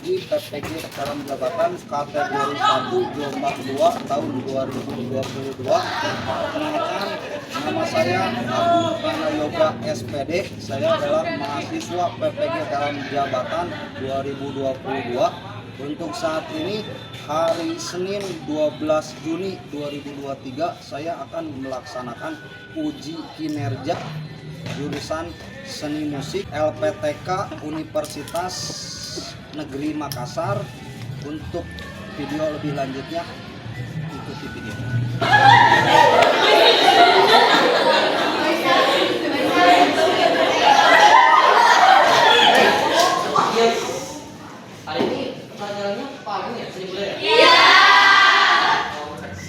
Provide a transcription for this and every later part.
uji PPG dalam jabatan kategori 1 gelombang 2 tahun 2022. Perkenalkan, nama saya Agung Pranayoga SPD. Saya adalah mahasiswa PPG dalam jabatan 2022. Untuk saat ini hari Senin 12 Juni 2023 saya akan melaksanakan uji kinerja jurusan seni musik LPTK Universitas Negeri Makassar. Untuk video lebih lanjutnya ikuti video. Hari ini pelajarannya pagi ya? Sini boleh ya? Iya.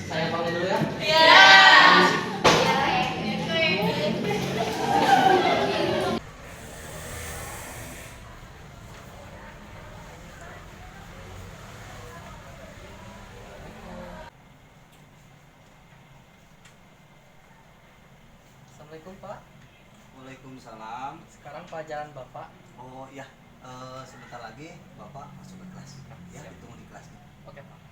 Saya panggil dulu ya? Iya. Assalamualaikum Pak. Waalaikumsalam. Sekarang pelajaran Bapak. Oh ya, sebentar lagi Bapak masuk ke kelas. Ya, Siap. ditunggu di kelasnya. Oke Pak.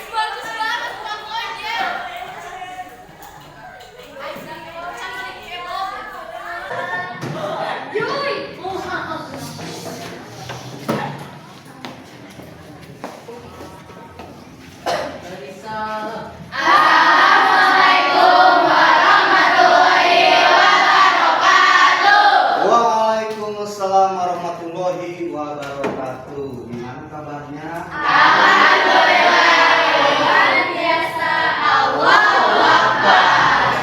Bagus banget pokoknya. Dari salam. Waalaikumsalam warahmatullahi wabarakatuh. Gimana kabarnya?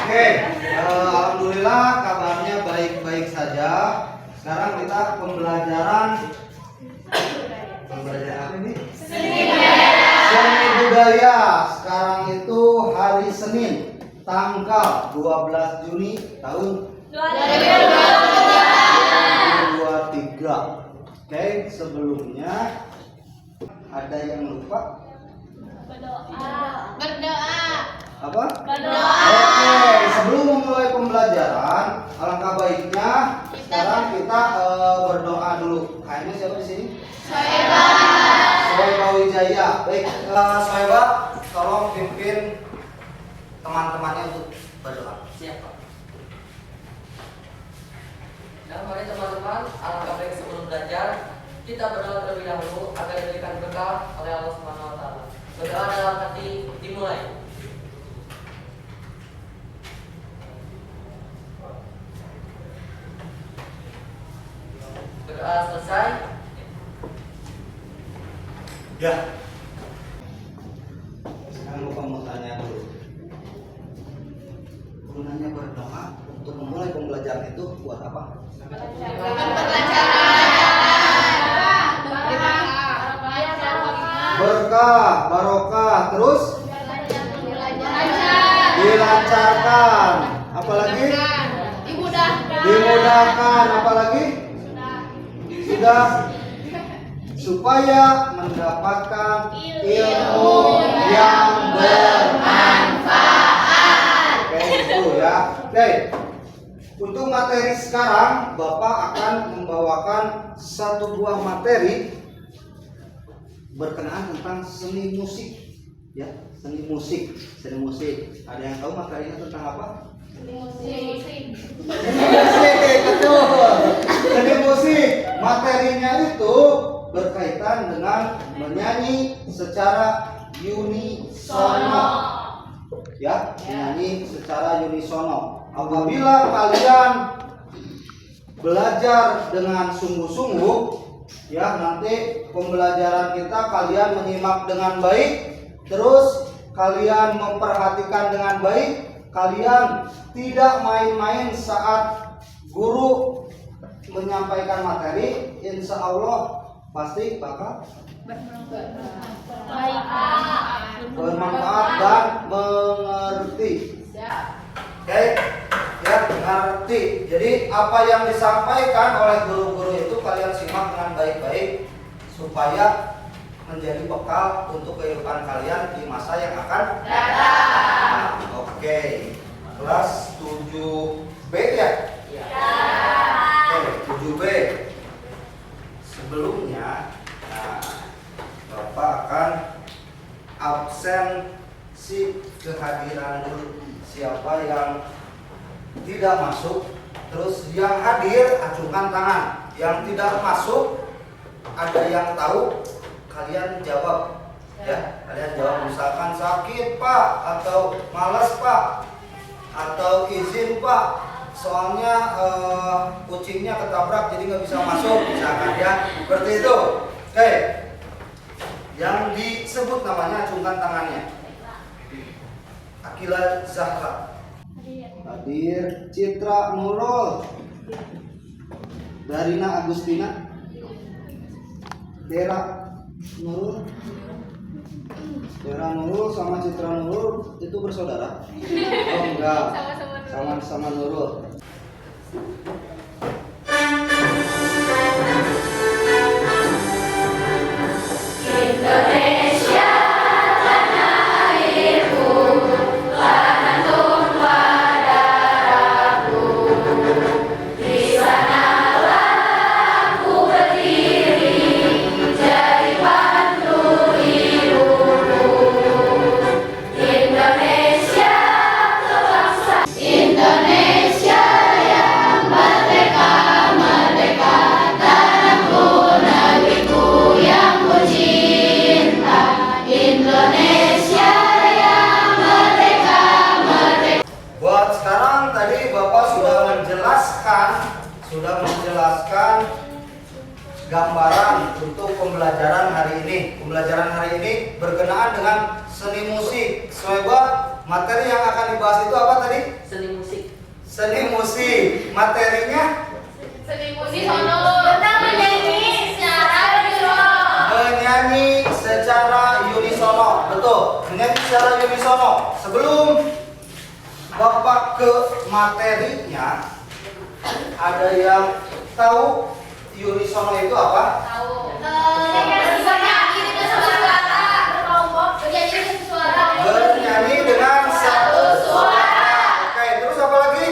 Oke, alhamdulillah kabarnya baik-baik saja. Sekarang kita pembelajaran apa ini? Seni budaya. Sekarang itu hari Senin, tanggal 12 Juni tahun 2023. Oke, sebelumnya ada yang lupa? Apa? Oke, sebelum memulai pembelajaran, alangkah baiknya sekarang kita berdoa dulu. Kayaknya siapa di sini? Soeba Wijaya. Baik, Soeba, tolong pimpin teman-temannya untuk berdoa. Siap Pak. Dan mari teman-teman, alangkah baik sebelum belajar kita berdoa terlebih dahulu agar diberikan berkah oleh Allah Subhanahu Wa Taala. Berdoa dalam hati dimulai. Berdoa selesai. Ya. Sekarang lupa mau tanya dulu. Gunanya berdoa untuk memulai pembelajaran itu buat apa? Berkah, barokah, terus dilancarkan, apalagi dimudahkan, apalagi sudah supaya mendapatkan ilmu yang bermanfaat. Oke, itu ya. Oke. Untuk materi sekarang, Bapak akan membawakan satu buah materi berkenaan tentang seni musik. Ya, seni musik. Ada yang tahu materinya tentang apa? Seni musik, betul. Seni musik. Materinya itu berkaitan dengan menyanyi secara unisono. Ya, menyanyi secara unisono. Apabila kalian belajar dengan sungguh-sungguh, ya, nanti pembelajaran kita kalian menyimak dengan baik, terus kalian memperhatikan dengan baik, kalian tidak main-main saat guru menyampaikan materi, insya Allah pasti bakal bermanfaat dan mengerti. Oke, Ya, ngerti. Jadi apa yang disampaikan oleh guru-guru itu kalian simak dengan baik-baik supaya menjadi bekal untuk kehidupan kalian di masa yang akan datang. Oke. Kelas 7B ya? Oke, 7B. Sebelumnya, Bapak akan absensi kehadiran dulu. Siapa yang tidak masuk, terus yang hadir acungkan tangan. Yang tidak masuk, ada yang tahu, kalian jawab. Ya, kalian jawab misalkan sakit Pak, atau malas Pak, atau izin Pak, soalnya kucingnya ketabrak jadi nggak bisa masuk, misalkan ya, seperti itu. Oke, yang disebut namanya acungkan tangannya. Akila Zahra hadir. Citra Nurul, Darina Agustina, Dera Nurul. Dera Nurul sama Citra Nurul itu bersaudara? Oh enggak, sama-sama Nurul. Indonesia tanah airku, tanah tumpah darahku. Di sanalah aku berdiri, jadi pandu hidupku. Indonesia berbangsa, Indonesia yang merdeka, merdeka. Tanahku, negeriku yang ku cinta. Indonesia yang merdeka, merdeka. Buat sekarang tadi Bapak sudah menjelaskan gambaran untuk pembelajaran hari ini. Pembelajaran hari ini berkenaan dengan seni musik. Coba materi yang akan dibahas itu apa tadi? Seni musik. Seni musik. Materinya Seni musik sono tentang menyanyi secara unisono. menyanyi secara unisono. Betul, menyanyi secara unisono. Sebelum Bapak ke materinya, ada yang tahu unisono itu apa? Tahu. Bernyanyi dengan suara. Berkelompok bernyanyi dengan suara. Bernyanyi dengan satu suara. Oke, terus apa lagi?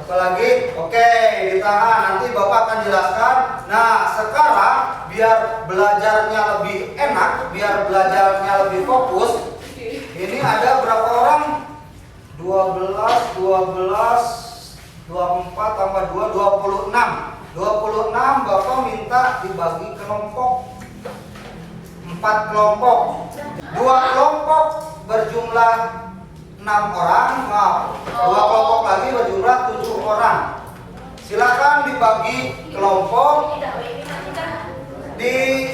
Apa lagi? Oke, ditahan. Nanti Bapak akan jelaskan. Nah, sekarang biar belajarnya lebih enak, biar belajarnya lebih fokus. Ini ada berapa orang? 12, 24 tambah 2, 26. 26 Bapak minta dibagi kelompok. 4 kelompok. 2 kelompok berjumlah 6 orang. Maaf, 2 kelompok lagi berjumlah 7 orang. Silakan dibagi kelompok. Di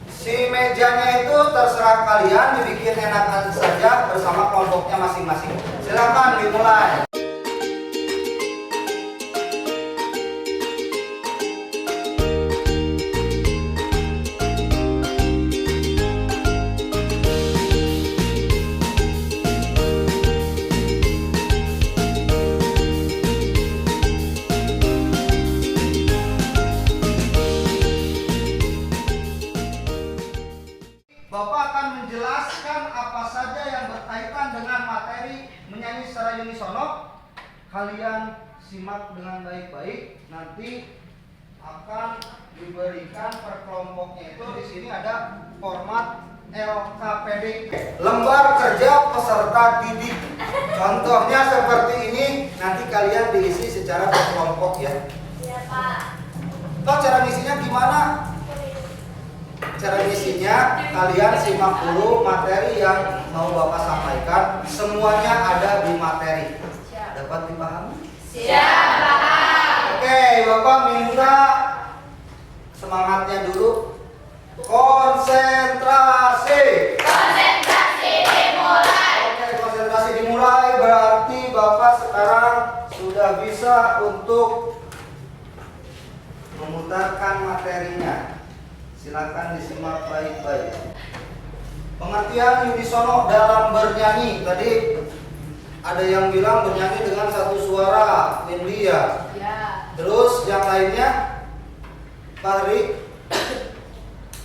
si mejanya itu terserah kalian, dibikin enakan saja bersama kelompoknya masing-masing. Silakan dimulai. Bapak akan menjelaskan apa saja yang berkaitan dengan materi menyanyi secara unisono. Kalian simak dengan baik-baik. Nanti akan diberikan per kelompoknya itu. Di sini ada format LKPD, lembar kerja peserta didik. Contohnya seperti ini. Nanti kalian diisi secara berkelompok ya. Iya, Pak. Toh cara ngisinya gimana? Cara ngisinya kalian simak dulu materi yang mau Bapak sampaikan. Semuanya ada di materi. Dapat dipahami? Siap, Pak. Oke, Bapak minta semangatnya dulu. Konsentrasi. Konsentrasi dimulai. Oke, konsentrasi dimulai. Berarti Bapak sekarang sudah bisa untuk memutarkan materinya. Silakan disimak baik-baik. Pengertian unisono dalam bernyanyi. Tadi ada yang bilang bernyanyi dengan satu suara, India. Ya. Terus yang lainnya, Pak Ri,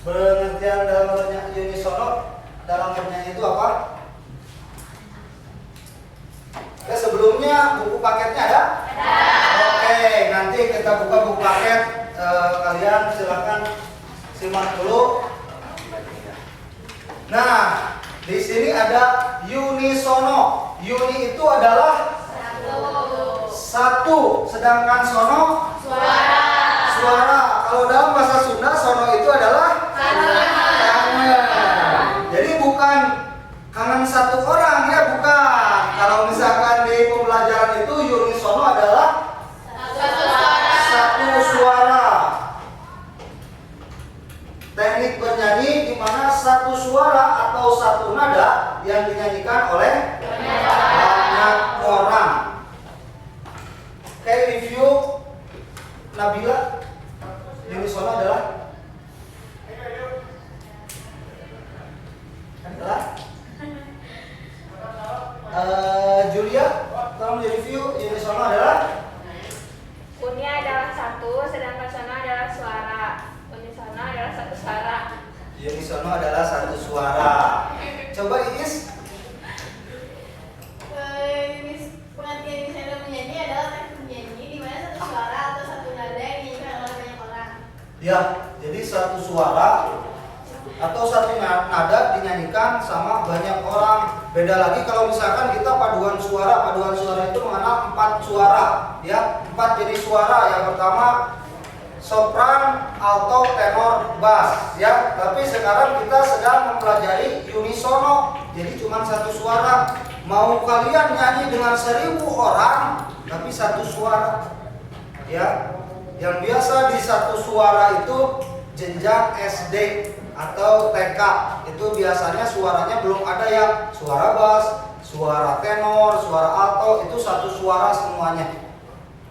pengertian dalam bernyanyi unisono dalam bernyanyi itu apa? Oke, sebelumnya buku paketnya ada? Oke, nanti kita buka buku paket. Kalian silakan simak dulu. Nah, di sini ada unisono. Uni itu adalah satu, sedangkan sono suara. Kalau dalam bahasa Sunda, sono itu adalah kangen. Jadi bukan kangen satu orang ya, bukan. Kalau misalkan di pembelajaran itu unisono adalah satu suara. Teknik bernyanyi di mana satu suara atau satu nada yang dinyanyikan oleh banyak orang. Oke, review Nabila. Unisono adalah Julia, tolong direview. Unisono adalah Uni adalah satu, sedangkan sono adalah suara. Unisono adalah satu suara. unisono adalah satu suara. Coba Iis. Pengertian unisono menyanyi adalah teknik menyanyi di mana satu suara atau satu nada yang dinyanyikan oleh banyak orang. Ya, jadi satu suara atau satu nada dinyanyikan sama banyak orang. Beda lagi kalau misalkan kita paduan suara. Paduan suara itu mengenal 4 suara, ya, 4 jenis suara. Yang pertama sopran, alto, tenor, bass, ya. Tapi sekarang kita sedang mempelajari unisono. Jadi cuma satu suara. Mau kalian nyanyi dengan 1000 orang, tapi satu suara, ya. Yang biasa di satu suara itu jenjang SD atau TK. Itu biasanya suaranya belum ada yang suara bass, suara tenor, suara alto, itu satu suara semuanya.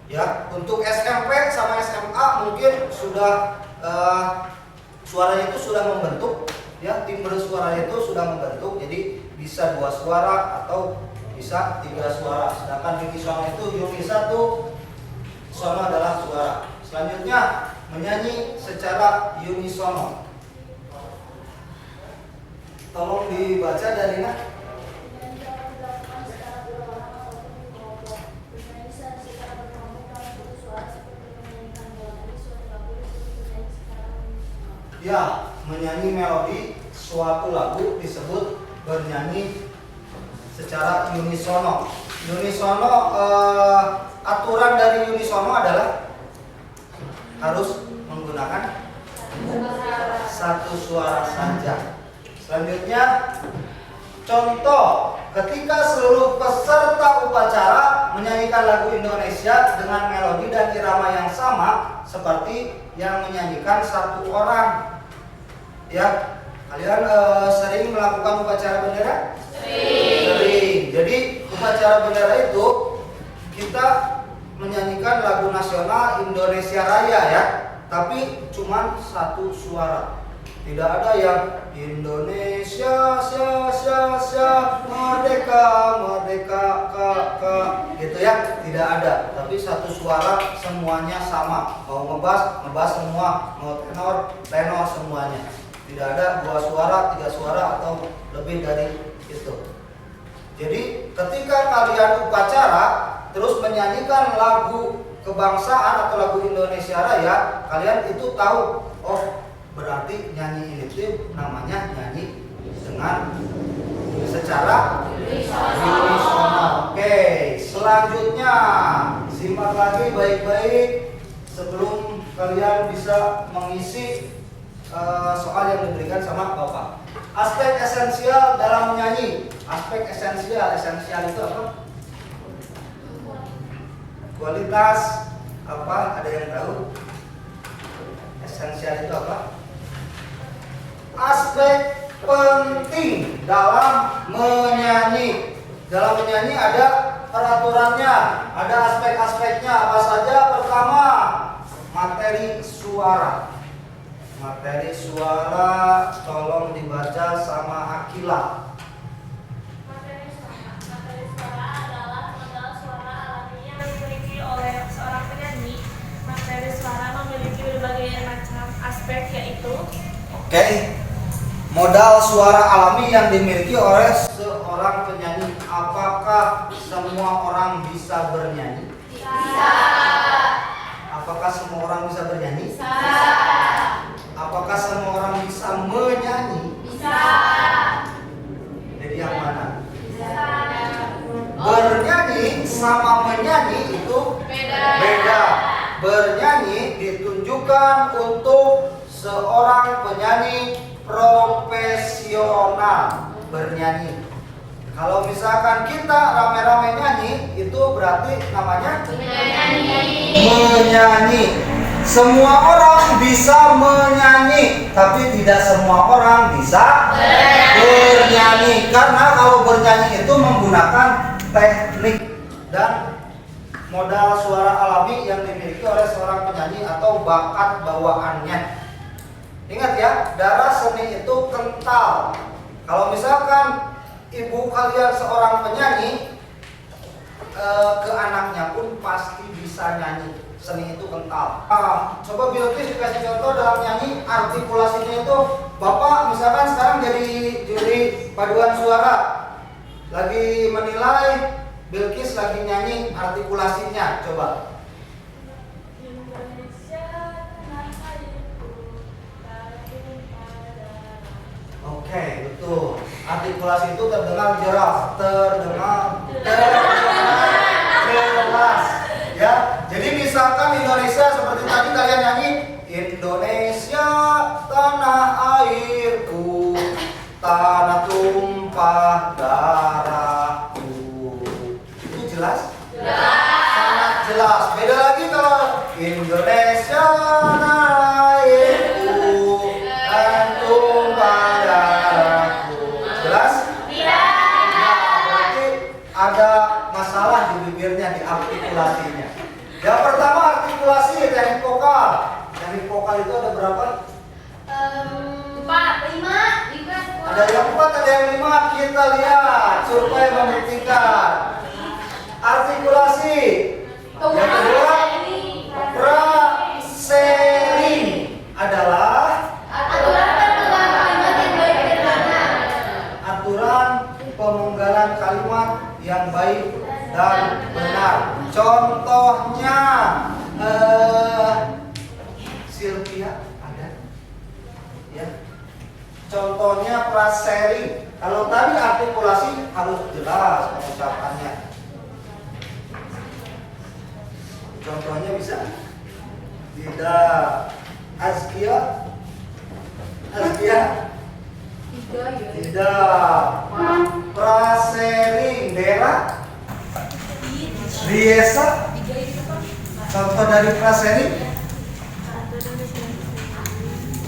Ya, untuk SMP sama SMA mungkin sudah suaranya itu sudah membentuk, ya, timbre suaranya itu sudah membentuk, jadi bisa 2 suara atau bisa 3 suara. Sedangkan unisono itu uni 1, sono adalah suara. Selanjutnya menyanyi secara unisono. Tolong dibaca Dalina. Ya, menyanyi melodi suatu lagu disebut bernyanyi secara unisono. Unisono, aturan dari unisono adalah harus menggunakan satu suara saja. Selanjutnya, contoh ketika seluruh peserta upacara menyanyikan lagu Indonesia dengan melodi dan irama yang sama seperti yang menyanyikan satu orang. Ya, kalian sering melakukan upacara bendera? Sering. Jadi upacara bendera itu kita menyanyikan lagu nasional Indonesia Raya, ya, tapi cuma satu suara. Tidak ada yang Indonesia sya sya sya merdeka merdeka ka gitu, ya, tidak ada. Tapi satu suara semuanya sama. Mau ngebas semua, mau tenor semuanya. Tidak ada 2 suara, 3 suara atau lebih dari itu. Jadi ketika kalian upacara terus menyanyikan lagu kebangsaan atau lagu Indonesia Raya, kalian itu tahu, oh, berarti nyanyi itu namanya nyanyi dengan secara unisono. Oke, selanjutnya simak lagi baik-baik sebelum kalian bisa mengisi soal yang diberikan sama Bapak. Aspek esensial dalam menyanyi. Aspek esensial itu apa? Kualitas apa? Ada yang tahu? Esensial itu apa? Aspek penting dalam menyanyi. Dalam menyanyi ada peraturannya, ada aspek-aspeknya. Apa saja? Pertama, materi suara. Materi suara tolong dibaca sama Akila. Materi suara adalah modal suara alami yang dimiliki oleh seorang penyanyi. Materi suara memiliki berbagai macam aspek, yaitu Oke. Modal suara alami yang dimiliki oleh seorang penyanyi. Apakah semua orang bisa bernyanyi? Bisa. Apakah semua orang bisa bernyanyi? Bisa. Apakah semua orang bisa menyanyi? Bisa. Jadi yang mana? Bisa. Bernyanyi sama menyanyi itu beda. Bernyanyi ditunjukkan untuk seorang penyanyi profesional bernyanyi. Kalau misalkan kita rame-rame nyanyi, itu berarti namanya menyanyi. Semua orang bisa menyanyi, tapi tidak semua orang bisa bernyanyi. Karena kalau bernyanyi itu menggunakan teknik dan modal suara alami yang dimiliki oleh seorang penyanyi atau bakat bawaannya. Ingat ya, darah seni itu kental. Kalau misalkan ibu kalian seorang penyanyi, ke anaknya pun pasti bisa nyanyi. Seni itu kental. Coba Bilqis dikasih contoh dalam nyanyi, artikulasinya itu. Bapak misalkan sekarang jadi juri paduan suara, lagi menilai Bilqis lagi nyanyi, artikulasinya coba. Oke, betul. Artikulasi itu terdengar jelas, jelas. Ya, jadi misalkan Indonesia seperti tadi kalian nyanyi, Indonesia tanah airku, tanah tumpah darahku. Itu jelas? Sangat jelas. Beda lagi kalau Indonesia tanah airku, tanah tumpah darahku. Jelas? Nah, berarti ada masalah di bibirnya, di artikulasinya. Yang pertama artikulasi teknik vokal. Teknik vokal itu ada berapa? 4, 5. Ada yang 4, ada yang 5. Kita lihat supaya membuktikan. Artikulasi. Yang kedua, frasering adalah aturan pemenggalan kalimat yang baik dan benar. Contohnya, Sylvia ada? Ya. Contohnya frasering. Kalau tadi artikulasi harus jelas pengucapannya. Contohnya bisa? Tidak. Azkia? Tidak. Frasering. Dera? Riesa? Contoh dari frasering?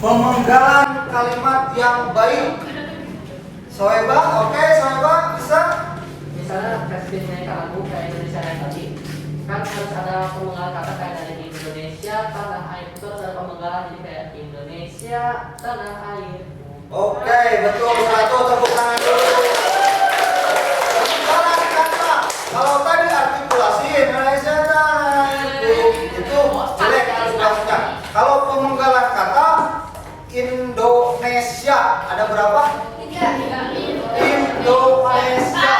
Pemenggalan kalimat yang baik. Soeba, oke, Soeba bisa? Misalnya presiden lagu kayak Indonesia yang tadi, kan harus ada pemenggalan kata kayak dari Indonesia tanah air, itu ada pemenggalan jadi kayak Indonesia tanah air. Oke, betul. Satu tepuk tangan dulu. Pemenggalan kata. Kalau tadi artikulasi Indonesia tanah airku, itu jelek artikulasinya. Kalau pemenggalan kata Indonesia ada berapa? 3. Indonesia.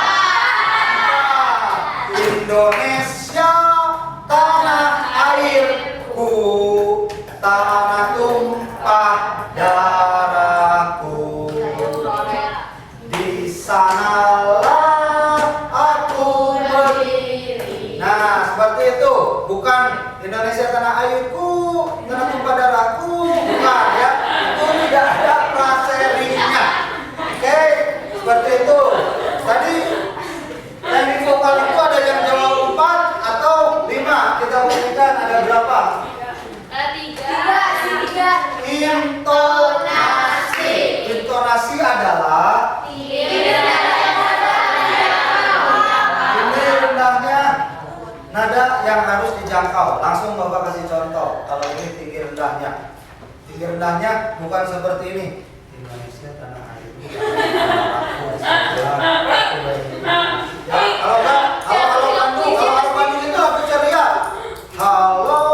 Indonesia tanah airku, tanah tumpah darahku. Di sanalah aku berdiri. Nah, seperti itu. Bukan Indonesia tanah airku, tanah tumpah darahku. Bukan ya. Itu tidak ada fraseringnya. Oke, seperti itu. Tadi teknik vokal itu ada yang jawab 4 atau 5. Kita buktikan ada berapa? 3. Intonasi. Intonasi adalah ini rendahnya nada yang harus dijangkau. Langsung Bapak kasih contoh. Kalau ini tinggi rendahnya. Tinggi Rendahnya bukan seperti ini. Indonesia tanah air. Ya, halo Bandung itu aku ceria. Halo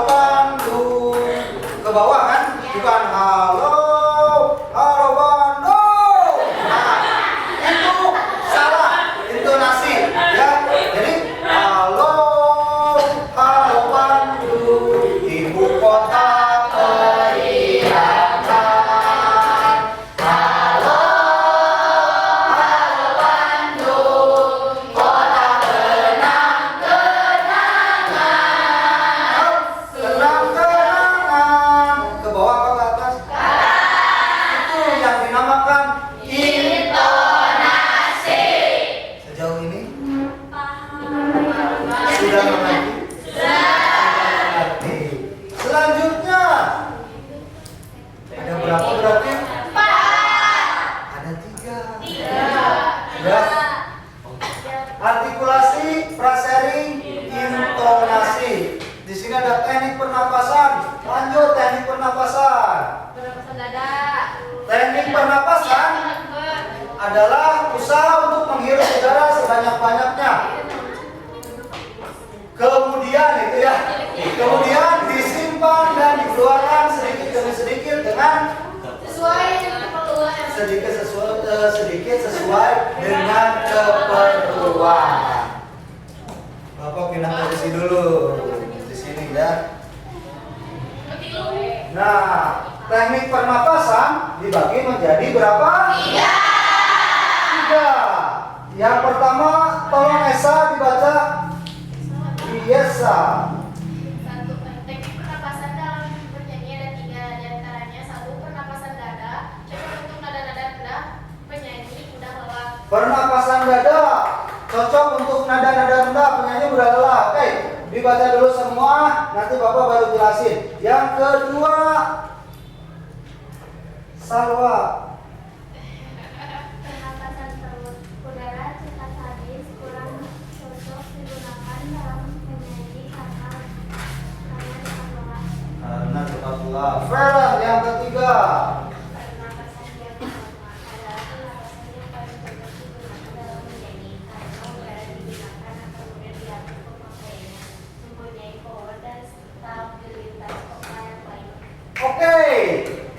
Bandung. Ke bawah kan? Bukan halo Bandung. Nah, itu salah intonasi ya. Jadi halo Bandung, ibu kota periakan. Halo Bandung, kota kenang-kenangan. Ke bawah apa ke atas? Itu yang dinamakan intonasi. Sejauh ini sudah mengerti? Mengerti. Selanjutnya ada berapa berarti? Ada 3. Ya. Artikulasi, frasering, intonasi. Di sini ada teknik pernapasan. Lanjut teknik pernapasan. Pernapasan dada. Teknik pernapasan adalah usaha untuk menghirup udara sebanyak-banyaknya. Kemudian itu ya. Kemudian disimpan dan dikeluarkan sedikit demi sedikit dengan Sesuai dengan keperluan. sedikit sesuai dengan keperluan. Bapak pindah ke sini dulu. Di sini ya. Nah, teknik pernapasan dibagi menjadi berapa? 3. Yang pertama, tolong Esa dibaca. Biasa. Satu, teknik pernapasan dalam bernyanyi ada 3, diantaranya 1. Pernapasan dada, cocok untuk nada-nada rendah, penyanyi mudah lelah. Pernapasan dada cocok untuk nada-nada rendah, penyanyi mudah lelah. Oke, dibaca dulu semua, nanti Bapak baru jelasin. Yang kedua, Salwa. Pernapasan perut udara cepat habis, kurang cocok digunakan dalam menyanyi karena Cepat lelah. Feren, yang ketiga. pernapasan diafragma adalah pernapasan yang paling cocok digunakan dalam menyanyi karena udara digunakan akan mudah diatur pemakaiannya, mempunyai power dan stabilitas vokal yang baik. Oke,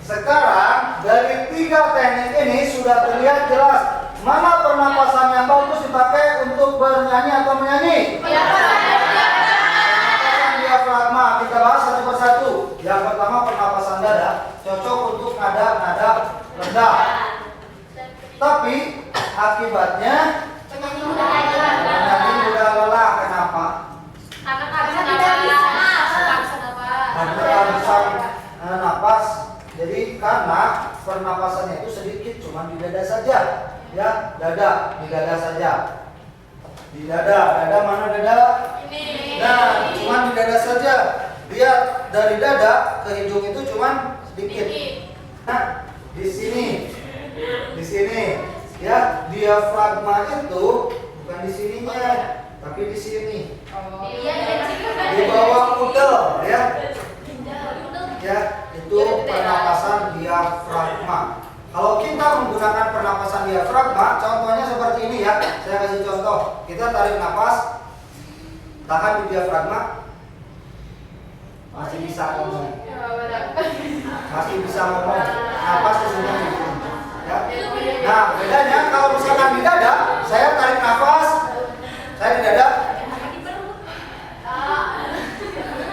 sekarang dari 3 teknik ini sudah terlihat jelas mana pernapasan yang bagus dipakai untuk bernyanyi atau menyanyi. Pernapasan diafragma, kita bahas satu persatu. Yang pertama pernapasan dada, cocok untuk nada-nada rendah. Tapi akibatnya Penyanyi mudah lelah. menyanyi mudah lelah. Kenapa? Karena kehabisan napas. Karena kehabisan napas. Jadi karena pernapasannya itu sedikit, cuma di dada saja, ya, di dada saja, di dada mana dada? Ini. Nah, cuma di dada saja. Lihat dari dada ke hidung itu cuma sedikit. Nah, di sini, ya, diafragma itu bukan di sininya, tapi di sini, di bawah udel, ya. Ya, itu pernapasan diafragma. Kalau kita menggunakan pernapasan diafragma, contohnya seperti ini ya. Saya kasih contoh. Kita tarik napas, tahan di diafragma, masih bisa ngomong. Masih bisa ngomong. Napas ke sini. Ya. Nah, bedanya kalau misalkan di dada, saya tarik napas, saya di dada,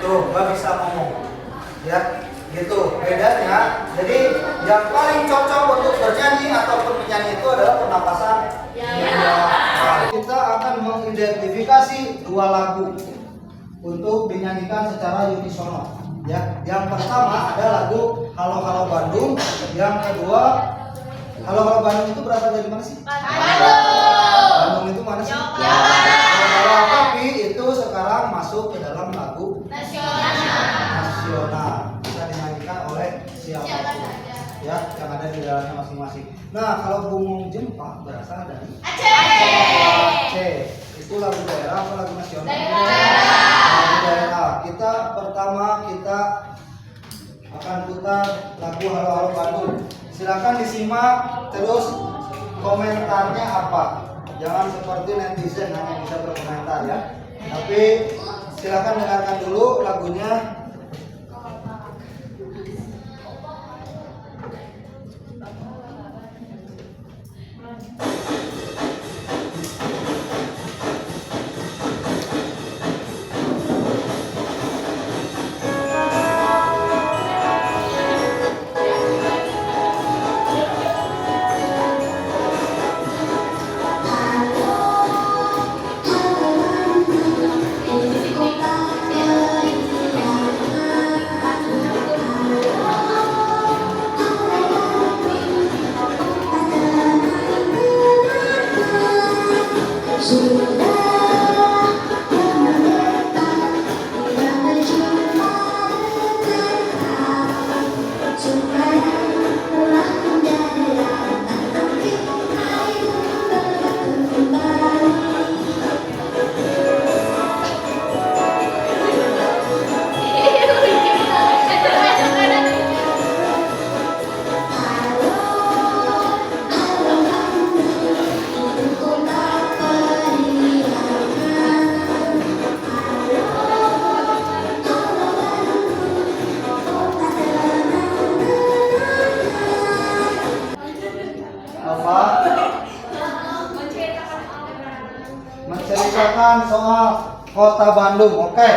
tuh nggak bisa ngomong. Ya, gitu bedanya. Jadi yang paling cocok untuk bernyanyi ataupun menyanyi itu adalah pernapasan diafragma. Kita akan mengidentifikasi 2 lagu untuk dinyanyikan secara unisono. Ya, yang pertama ada lagu Halo Halo Bandung. Yang kedua, Halo Halo Bandung itu berasal dari mana sih? Bandung itu mana sih? Tapi itu sekarang masuk ke dalam lagu nasional, bisa dinyanyikan oleh siapapun, ya, yang ada di dalamnya masing-masing. Nah, kalau Bumung Jempa berasal dari Aceh. Itu lagu daerah atau lagu nasional? Lagu daerah. Kita pertama Silakan disimak terus komentarnya apa. Jangan seperti netizen hanya bisa berkomentar ya. Tapi silakan dengarkan dulu lagunya. Apa? Menceritakan soal Kota Bandung. Oke.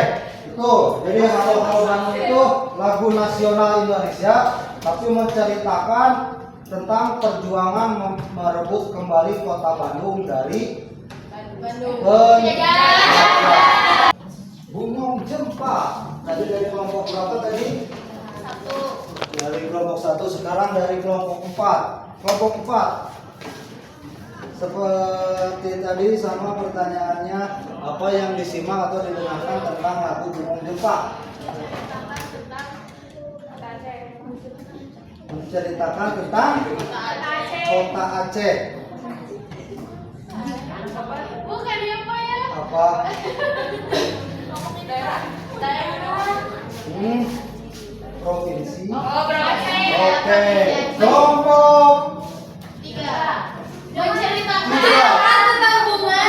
Itu. Jadi Halo Halo Bandung itu lagu nasional Indonesia, tapi menceritakan tentang perjuangan merebut kembali Kota Bandung dari penjajah. Bumong Jempa. Tadi dari kelompok berapa tadi? Satu. Dari kelompok 1, sekarang dari kelompok 4. Kelompok 4. Seperti tadi sama pertanyaannya, apa yang disimak atau didengarkan tentang lagu Bumong Jempa? Menceritakan tentang Kota Aceh. Bukan ya Pak ya? Apa? Ngomongin daerah. Provinsi. Oh, berapa? Oke. Kelompok 3. Menceritakan Tiga. tentang bunga.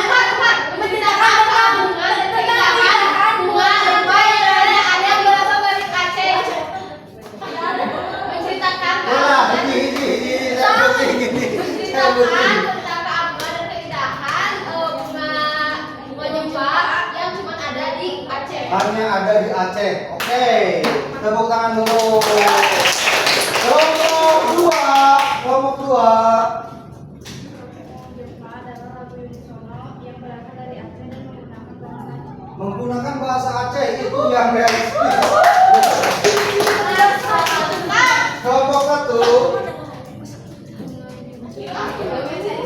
Menceritakan tentang bunga dan keindahan bunga apa yang ada yang berasal dari Aceh. Menceritakan menceritakan tentang bunga dan keindahan bunga Jempa yang cuma ada di Aceh. hanya ada di Aceh. Oke. Tepuk tangan dulu. Kelompok 2. Kelompok 2. Menggunakan bahasa Aceh itu yang realistis. Kelompok 1.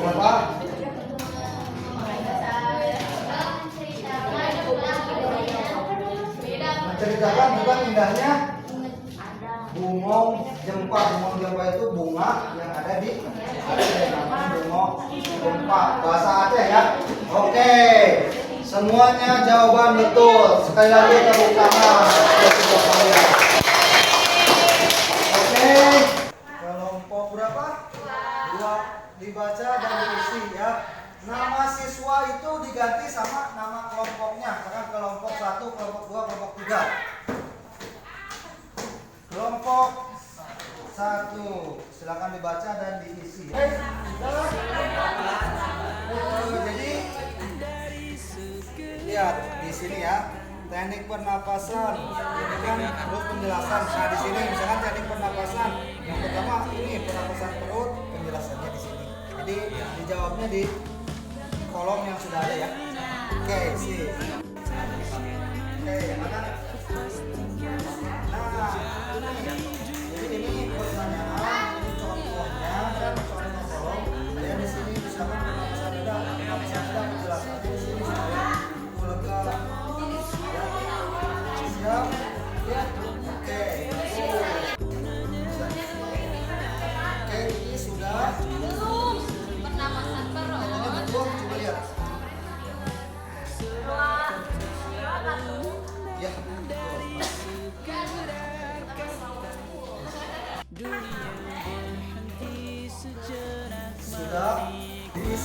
Apa? Menceritakan tentang indahnya Bumong Jempa. Bumong Jempa itu bunga yang ada di Aceh, namanya Bumong Jempa. Bahasa Aceh ya. Oke. Semuanya jawaban betul. Sekali lagi tepuk tangan untuk kalian. Oke. Kelompok berapa? 2. Dibaca dan diisi ya. Nama siswa itu diganti sama nama kelompoknya. Misalkan kelompok 1, kelompok 2, kelompok 3. Kelompok 1. Silakan dibaca dan diisi. Jadi lihat di sini ya, teknik pernapasan ini kan terus penjelasan. Nah di sini misalkan teknik pernapasan yang pertama ini pernapasan perut, penjelasannya di sini. Jadi dijawabnya di kolom yang sudah ada ya. Oke, sip. Oke, mana? Nah, jadi ini pertanyaan, ini contohnya dan contoh kolom. Dan di sini misalkan pernapasan dada, penjelasannya di sini saya. Siap? Ya. Oke. Oke, ini sudah. Belum. Pernapasan perut. Ini betul, coba lihat. Ya.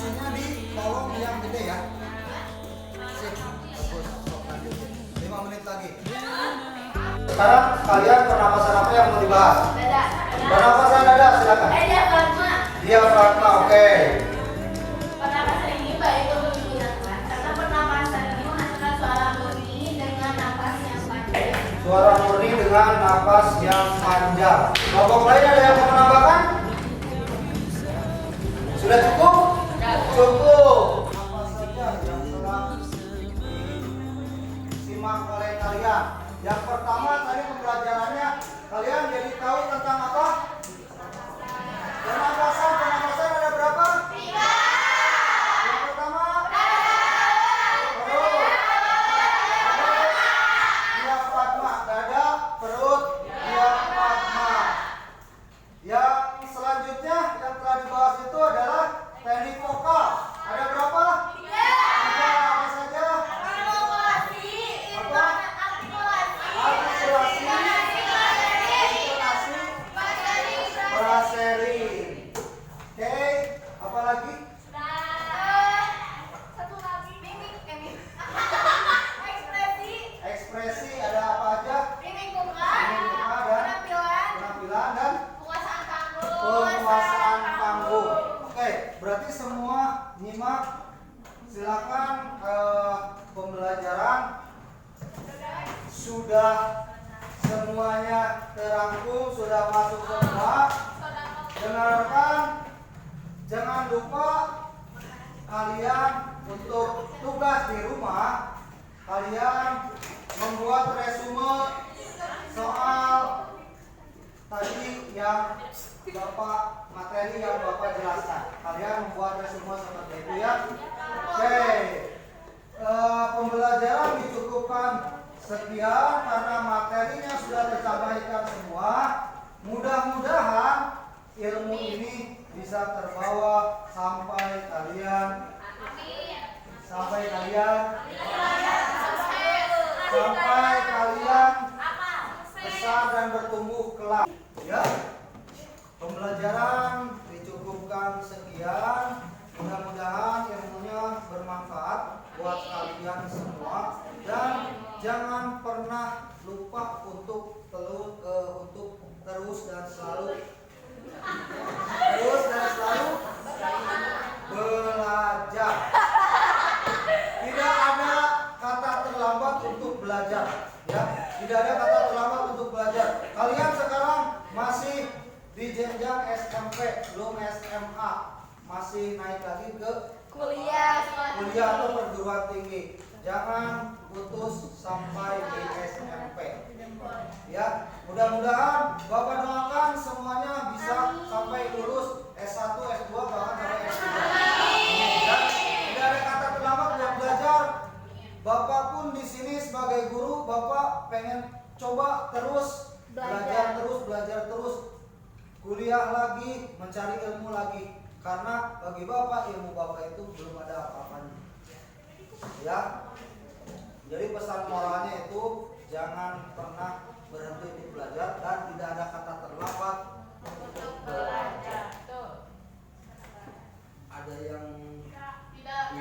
isunya di kolom yang gede ya. Sip, bagus. Sok lanjutin. 5 menit lagi. Sekarang kalian pernapasan apa yang mau dibahas? Dada. Pernapasan dada, silakan. Diafragma. Diafragma, oke. Pernapasan ini baik untuk digunakan karena pernapasan ini menghasilkan suara murni dengan napas yang panjang. Suara murni dengan napas yang panjang. Kelompok lain ada yang mau menambahkan? Sudah cukup? Cukup. Apa saja yang telah disimak oleh kalian? Yang pertama tadi pembelajarannya kalian jadi tahu tentang apa? Pernapasan. Pernapasan ada berapa? 3. Yang pertama perut, diafragma, dada, perut, diafragma. Yang selanjutnya yang telah dibahas itu adalah teknik vokal. Ada berapa? 3. Apa saja? Artikulasi, intonasi, frasering. Oke, apa lagi? Satu lagi mimik. Ekspresi ada apa aja? Mimik muka, Mimik muka dan penampilan dan penguasaan panggung. Oke, berarti semua nyimak. Silakan pembelajaran sudah semuanya terangkum, sudah masuk semua. Dengarkan, jangan lupa kalian untuk tugas di rumah kalian membuat resume soal tadi yang materi yang Bapak jelaskan. Kalian membuat resume seperti itu ya. Oke. Pembelajaran dicukupkan sekian karena materinya sudah tersampaikan semua. Mudah-mudahan ilmu ini bisa terbawa sampai kalian besar dan bertumbuh kelak. Ya. Pembelajaran dicukupkan sekian. Mudah-mudahan ilmunya bermanfaat buat kalian semua dan jangan pernah lupa untuk terus dan selalu belajar. Tidak ada kata terlambat untuk belajar, ya. Tidak ada kata terlambat untuk belajar. Kalian sekarang masih di jenjang SMP, belum SMA, masih naik lagi ke kuliah atau perguruan tinggi. Jangan putus sampai di SMP. Ya, mudah-mudahan Bapak doakan semuanya bisa sampai lulus S1, S2, bahkan sampai S3. Ya, tidak ada kata terlambat buat belajar. Bapak pun di sini sebagai guru, Bapak pengen coba terus belajar terus, kuliah lagi, mencari ilmu lagi. Karena bagi Bapak ilmu Bapak itu belum ada apa-apanya. Ya. Jadi pesan moralnya itu jangan pernah berhenti untuk belajar dan tidak ada kata terlambat untuk belajar. Ada yang tidak